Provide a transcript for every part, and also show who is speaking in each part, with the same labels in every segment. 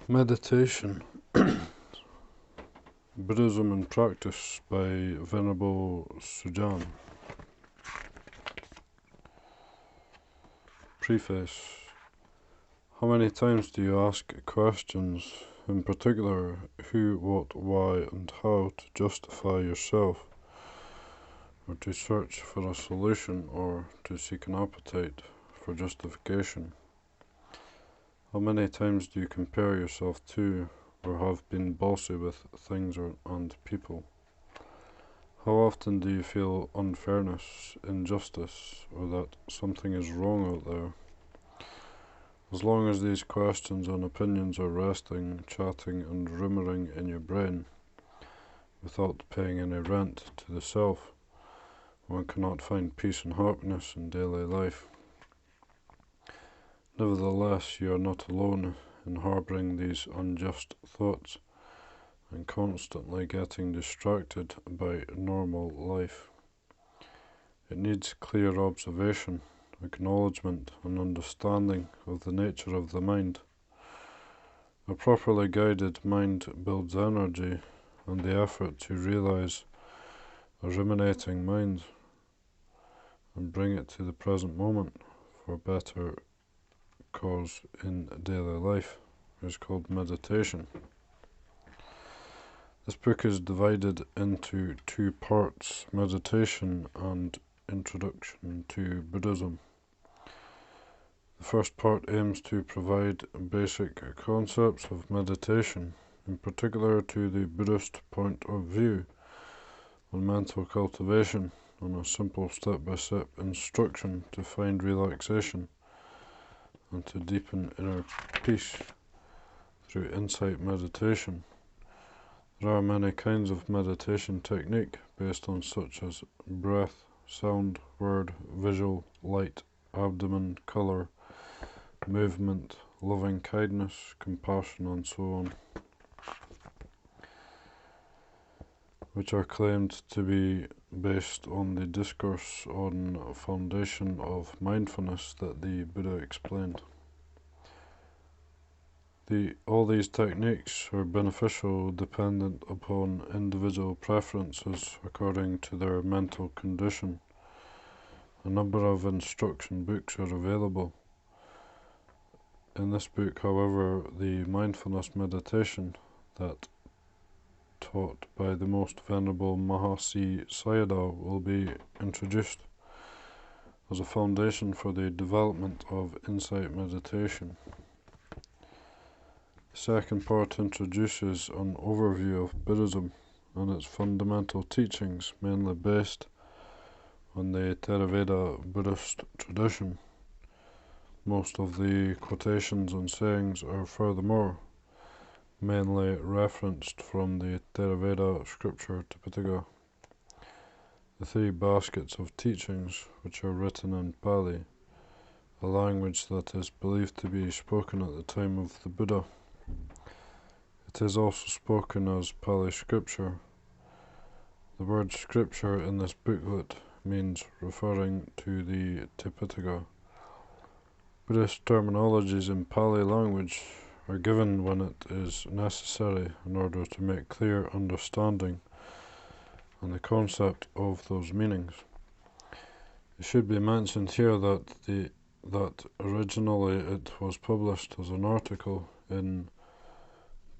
Speaker 1: Meditation, Buddhism and Practice by Venerable Sujan. Preface. How many times do you ask questions, in particular who, what, why and how, to justify yourself, or to search for a solution, or to seek an appetite for justification? How many times do you compare yourself to, or have been bossy with things and people? How often do you feel unfairness, injustice, or that something is wrong out there? As long as these questions and opinions are resting, chatting and rumouring in your brain, without paying any rent to the self, one cannot find peace and happiness in daily life. Nevertheless, you are not alone in harbouring these unjust thoughts and constantly getting distracted by normal life. It needs clear observation, acknowledgement and understanding of the nature of the mind. A properly guided mind builds energy and the effort to realize a ruminating mind and bring it to the present moment for better cause in daily life is called meditation. This book is divided into two parts: meditation and introduction to Buddhism. The first part aims to provide basic concepts of meditation, in particular to the Buddhist point of view on mental cultivation, and a simple step-by-step instruction to find relaxation and to deepen inner peace through insight meditation. There are many kinds of meditation technique based on such as breath, sound, word, visual, light, abdomen, colour, movement, loving kindness, compassion and so on, which are claimed to be based on the discourse on foundation of mindfulness that the Buddha explained. All these techniques are beneficial dependent upon individual preferences according to their mental condition. A number of instruction books are available. In this book, however, the mindfulness meditation that taught by the most venerable Mahasi Sayadaw will be introduced as a foundation for the development of insight meditation. The second part introduces an overview of Buddhism and its fundamental teachings, mainly based on the Theravada Buddhist tradition. Most of the quotations and sayings are furthermore mainly referenced from the Theravada scripture Tipitaka. The three baskets of teachings, which are written in Pali, a language that is believed to be spoken at the time of the Buddha. It is also spoken as Pali scripture. The word scripture in this booklet means referring to the Tipitaka. Buddhist terminologies in Pali language are given when it is necessary in order to make clear understanding and the concept of those meanings. It should be mentioned here that originally it was published as an article in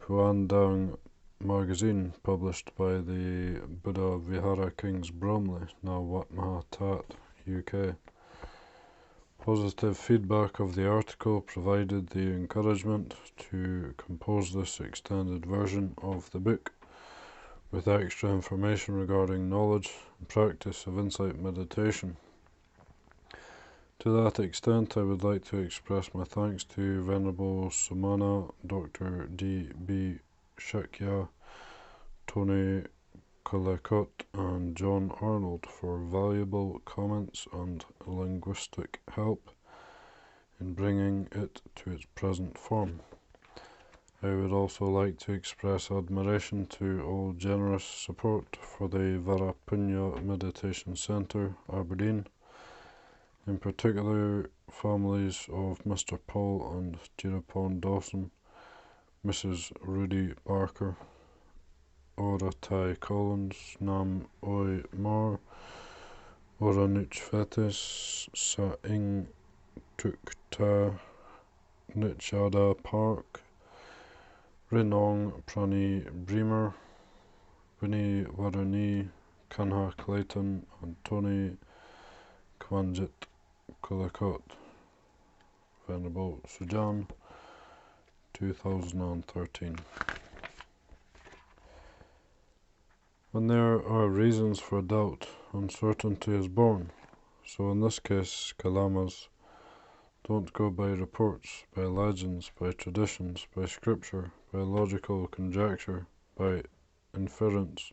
Speaker 1: Puandang magazine published by the Buddha Vihara Kings Bromley, now Wat Maha Tat, UK. Positive feedback of the article provided the encouragement to compose this extended version of the book with extra information regarding knowledge and practice of insight meditation. To that extent, I would like to express my thanks to Venerable Samana, Dr. D.B. Shakya, Tony Collecott and John Arnold for valuable comments and linguistic help in bringing it to its present form. I would also like to express admiration to all generous support for the Varapunya Meditation Centre, Aberdeen, in particular families of Mr. Paul and Jirapon Dawson, Mrs. Rudy Barker, Ora Tai Collins, Nam Oi Mar, Ora Nuch Fetis, Sa Ing Tuk Ta, Nichada Park, Rinong Prani Bremer, Winnie Warani, Kanha Clayton, and Tony Kwanjit Kulakot. Venerable Sujan, 2013. When there are reasons for doubt, uncertainty is born. So in this case, Kalamas don't go by reports, by legends, by traditions, by scripture, by logical conjecture, by inference,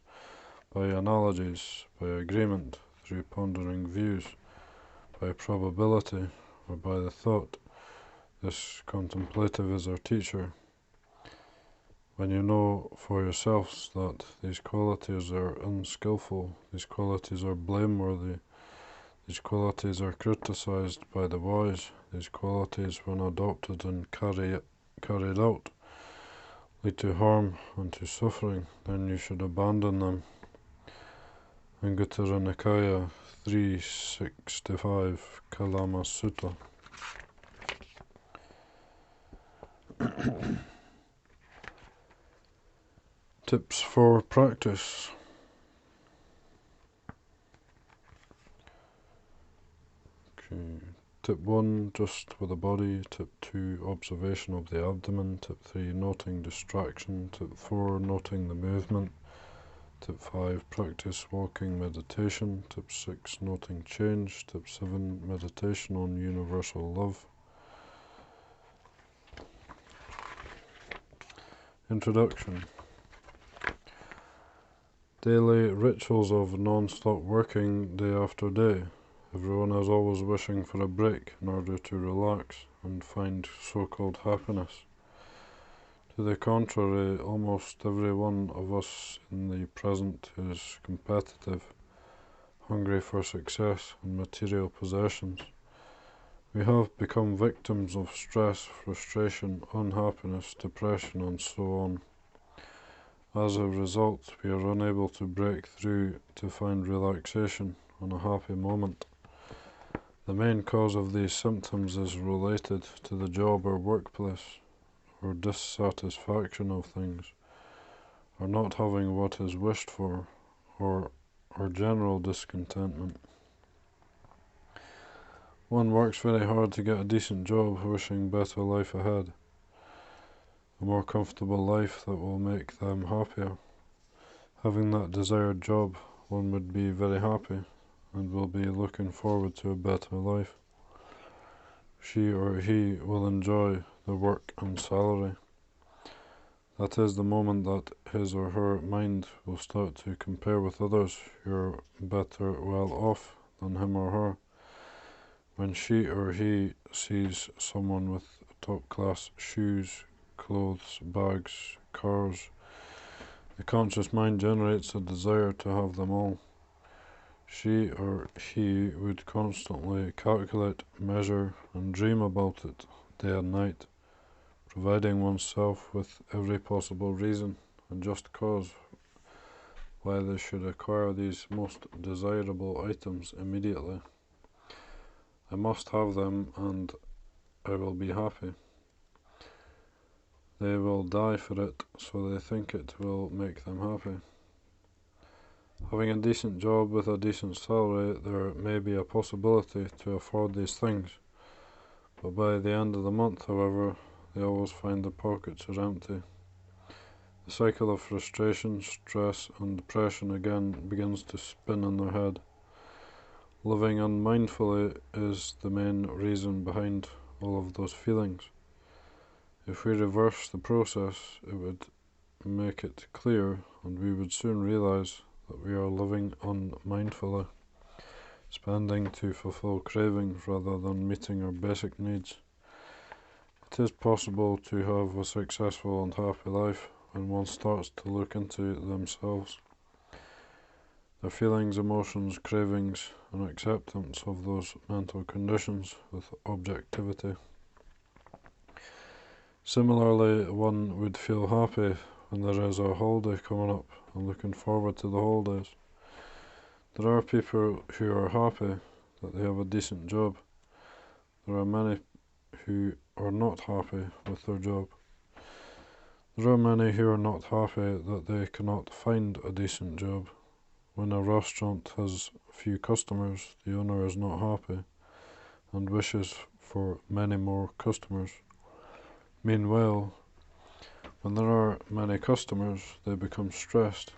Speaker 1: by analogies, by agreement, through pondering views, by probability, or by the thought. This contemplative is our teacher. When you know for yourselves that these qualities are unskillful, these qualities are blameworthy, these qualities are criticized by the wise, these qualities, when adopted and carried out, lead to harm and to suffering, then you should abandon them. Anguttara Nikaya 365 Kalama Sutta. Tips for practice. Tip 1, just with the body. Tip 2, observation of the abdomen. Tip 3, noting distraction. Tip 4, noting the movement. Tip 5, practice walking meditation. Tip 6, noting change. Tip 7, meditation on universal love. Introduction. Daily rituals of non-stop working day after day. Everyone is always wishing for a break in order to relax and find so-called happiness. To the contrary, almost every one of us in the present is competitive, hungry for success and material possessions. We have become victims of stress, frustration, unhappiness, depression, and so on. As a result, we are unable to break through to find relaxation and a happy moment. The main cause of these symptoms is related to the job or workplace, or dissatisfaction of things, or not having what is wished for, or general discontentment. One works very hard to get a decent job, wishing better life ahead, a more comfortable life that will make them happier. Having that desired job, one would be very happy, and will be looking forward to a better life. She or he will enjoy the work and salary. That is the moment that his or her mind will start to compare with others who are better well off than him or her. When she or he sees someone with top-class shoes, clothes, bags, cars, the conscious mind generates a desire to have them all. She or he would constantly calculate, measure, and dream about it day and night, providing oneself with every possible reason and just cause why they should acquire these most desirable items immediately. I must have them and I will be happy. They will die for it, so they think it will make them happy. Having a decent job with a decent salary, there may be a possibility to afford these things, but by the end of the month, however, they always find their pockets are empty. The cycle of frustration, stress, and depression again begins to spin in their head. Living unmindfully is the main reason behind all of those feelings. If we reverse the process, it would make it clear, and we would soon realize that we are living unmindfully, spending to fulfill cravings rather than meeting our basic needs. It is possible to have a successful and happy life when one starts to look into themselves, their feelings, emotions, cravings, and acceptance of those mental conditions with objectivity. Similarly, one would feel happy when there is a holiday coming up and looking forward to the holidays. There are people who are happy that they have a decent job. There are many who are not happy with their job. There are many who are not happy that they cannot find a decent job. When a restaurant has few customers, the owner is not happy and wishes for many more customers. Meanwhile, when there are many customers, they become stressed.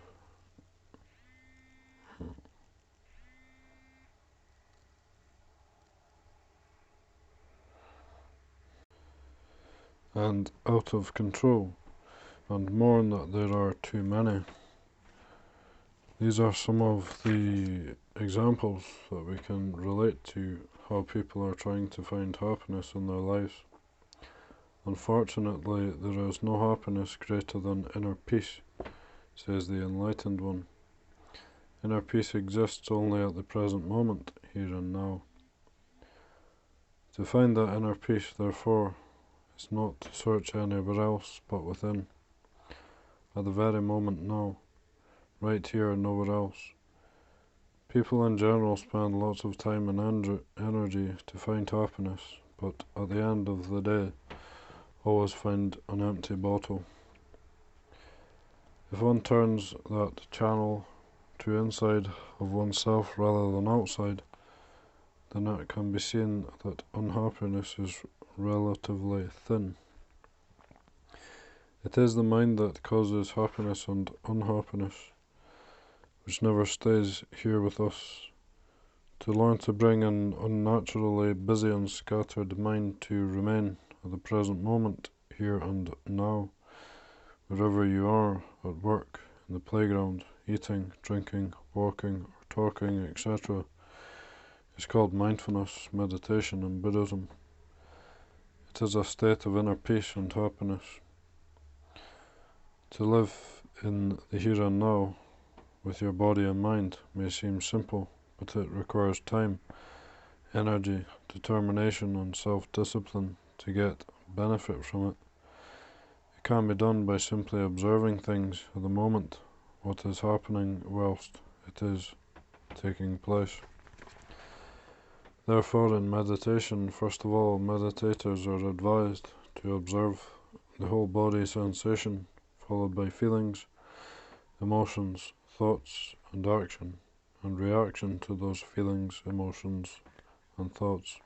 Speaker 1: And out of control, and mourn that there are too many. These are some of the examples that we can relate to how people are trying to find happiness in their lives. Unfortunately, there is no happiness greater than inner peace, says the enlightened one. Inner peace exists only at the present moment, here and now. To find that inner peace, therefore, is not to search anywhere else but within, at the very moment now, right here and nowhere else. People in general spend lots of time and energy to find happiness, but at the end of the day, always find an empty bottle. If one turns that channel to inside of oneself rather than outside, then it can be seen that unhappiness is relatively thin. It is the mind that causes happiness and unhappiness, which never stays here with us. To learn to bring an unnaturally busy and scattered mind to remain at the present moment, here and now, wherever you are, at work, in the playground, eating, drinking, walking, or talking, etc., is called mindfulness meditation in Buddhism. It is a state of inner peace and happiness. To live in the here and now with your body and mind may seem simple, but it requires time, energy, determination, and self-discipline to get benefit from it. It can be done by simply observing things at the moment, what is happening whilst it is taking place. Therefore, in meditation, first of all, meditators are advised to observe the whole body sensation, followed by feelings, emotions, thoughts, and action, and reaction to those feelings, emotions, and thoughts.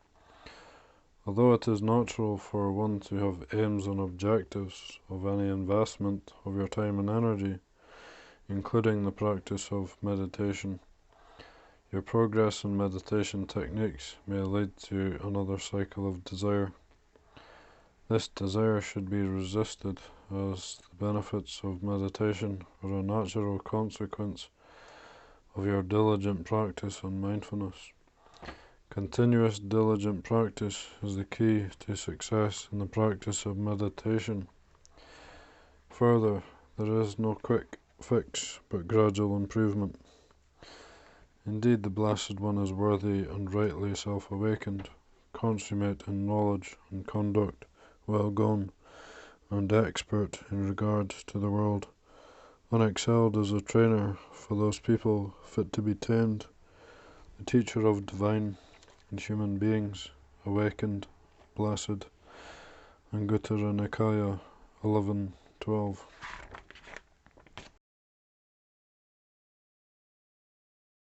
Speaker 1: Although it is natural for one to have aims and objectives of any investment of your time and energy, including the practice of meditation, your progress in meditation techniques may lead to another cycle of desire. This desire should be resisted, as the benefits of meditation are a natural consequence of your diligent practice and mindfulness. Continuous diligent practice is the key to success in the practice of meditation. Further, there is no quick fix but gradual improvement. Indeed, the Blessed One is worthy and rightly self-awakened, consummate in knowledge and conduct, well gone, and expert in regard to the world, unexcelled as a trainer for those people fit to be tamed, the teacher of divine and human beings, awakened, blessed, Anguttara Nikaya 11:12.